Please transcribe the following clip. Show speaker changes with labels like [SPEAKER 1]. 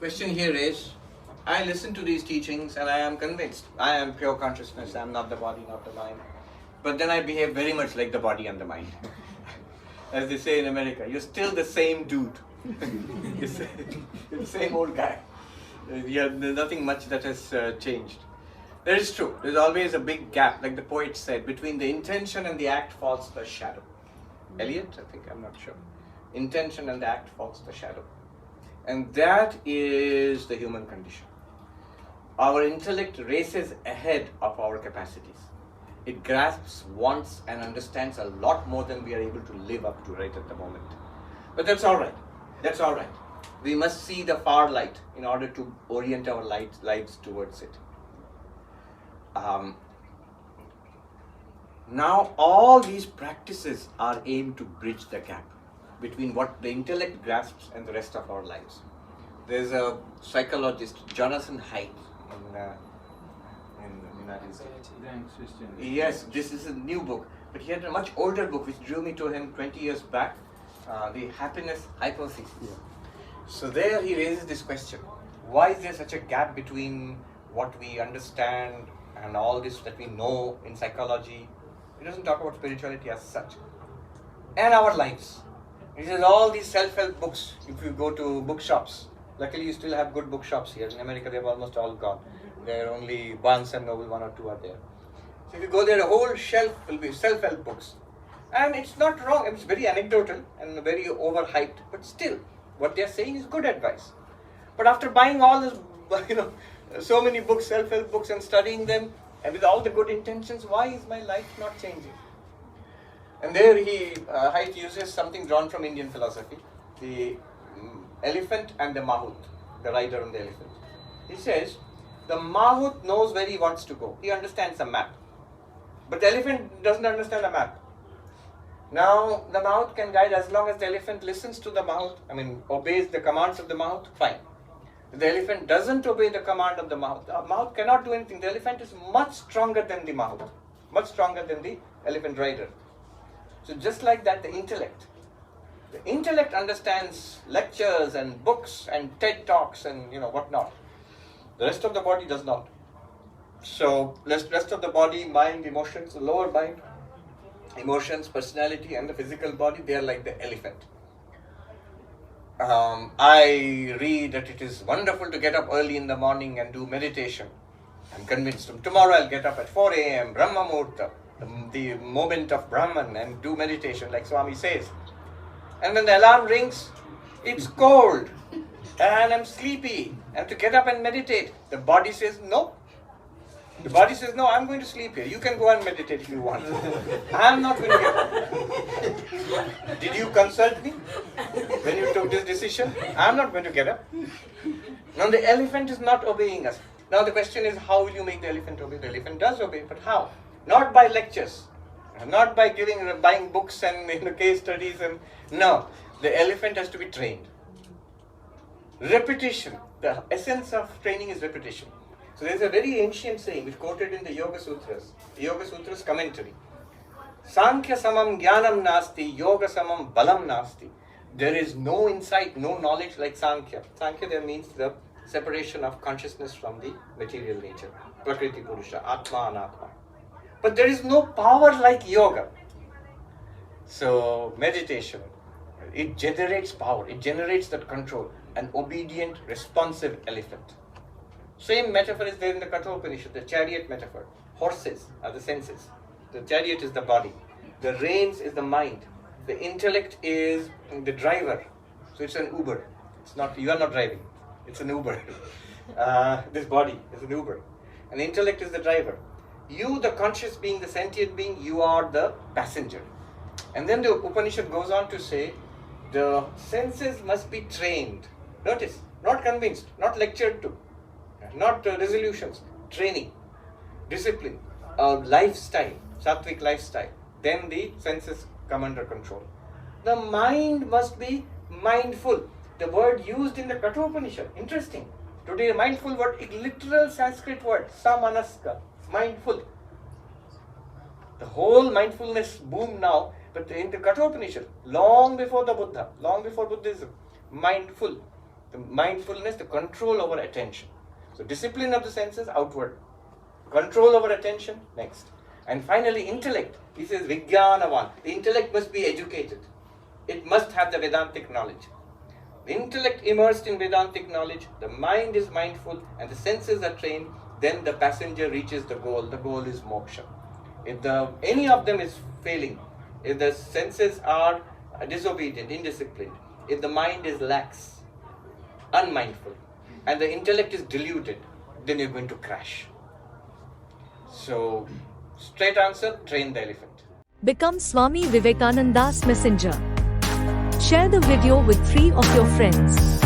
[SPEAKER 1] Question here is, I listen to these teachings and I am convinced I am pure consciousness, I am not the body, not the mind. But then I behave very much like the body and the mind. As they say in America, you're still the same dude. You're the same old guy. There's nothing much that has changed. That is true. There's always a big gap, like the poet said, between the intention and the act falls the shadow. Eliot, I think, I'm not sure. Intention and the act falls the shadow. And that is the human condition. Our intellect races ahead of our capacities. It grasps, wants, and understands a lot more than we are able to live up to right at the moment. But that's all right. That's all right. We must see the far light in order to orient our lives towards it. Now, all these practices are aimed to bridge the gap between what the intellect grasps and the rest of our lives. There's a psychologist, Jonathan Haidt, in the United States. Yes, this is a new book, but he had a much older book which drew me to him 20 years back, The Happiness Hypothesis. Yeah. So there he raises this question: why is there such a gap between what we understand and all this that we know in psychology? He doesn't talk about spirituality as such, and our lives. He says all these self-help books, if you go to bookshops, luckily you still have good bookshops here. In America, they've almost all gone. There are only Barnes and Noble, 1 or 2 are there. So if you go there, the whole shelf will be self-help books. And it's not wrong, it's very anecdotal and very overhyped, but still, what they're saying is good advice. But after buying all this, so many books, self-help books, and studying them, and with all the good intentions, why is my life not changing? And there Haidt uses something drawn from Indian philosophy, the elephant and the mahout, the rider on the elephant. He says, the mahout knows where he wants to go. He understands the map. But the elephant doesn't understand the map. Now, the mahout can guide as long as the elephant listens to the mahout, obeys the commands of the mahout, fine. If the elephant doesn't obey the command of the mahout cannot do anything. The elephant is much stronger than the mahout, much stronger than the elephant rider. So just like that, the intellect understands lectures and books and TED Talks and whatnot. The rest of the body does not. So rest of the body, mind, emotions, the lower mind, emotions, personality, and the physical body, they are like the elephant. I read that it is wonderful to get up early in the morning and do meditation. I'm convinced tomorrow I'll get up at 4 a.m. Brahma Muhurta, the moment of Brahman, and do meditation like Swami says. And when the alarm rings, it's cold and I'm sleepy and to get up and meditate. The body says no. The body says no, I'm going to sleep here. You can go and meditate if you want. I'm not going to get up. Did you consult me when you took this decision? I'm not going to get up. Now the elephant is not obeying us. Now the question is, how will you make the elephant obey? The elephant does obey, but how? Not by lectures, not by buying books and case studies, and no. The elephant has to be trained. Repetition. The essence of training is repetition. So there is a very ancient saying which quoted in the Yoga Sutras commentary. Sankhya samam jnanam nasti, yoga samam balam nasti. There is no insight, no knowledge like Sankhya. Sankhya there means the separation of consciousness from the material nature. Prakriti Purusha, Atma Anatma. But there is no power like yoga. So meditation, it generates power, it generates that control, an obedient, responsive elephant. Same metaphor is there in the Kathopanishad, the chariot metaphor. Horses are the senses. The chariot is the body. The reins is the mind. The intellect is the driver. So it's an Uber. You are not driving. It's an Uber. This body is an Uber. And the intellect is the driver. You, the conscious being, the sentient being, you are the passenger. And then the Upanishad goes on to say, the senses must be trained. Notice, not convinced, not lectured to, not resolutions, training, discipline, lifestyle, sattvic lifestyle. Then the senses come under control. The mind must be mindful. The word used in the Kathopanishad, interesting. Today, mindful word, a literal Sanskrit word, samanaska, mindful. The whole mindfulness boom now, but in the Kathopanishad, long before the Buddha, long before Buddhism, mindful. The mindfulness, the control over attention. So discipline of the senses, outward. Control over attention, next. And finally, intellect. He says Vijnanavan. The intellect must be educated. It must have the Vedantic knowledge. The intellect immersed in Vedantic knowledge, the mind is mindful, and the senses are trained, then the passenger reaches the goal. The goal is moksha. If any of them is failing, if the senses are disobedient, indisciplined, if the mind is lax, unmindful, and the intellect is deluded, then you're going to crash. So, straight answer, train the elephant.
[SPEAKER 2] Become Swami Vivekananda's messenger. Share the video with 3 of your friends.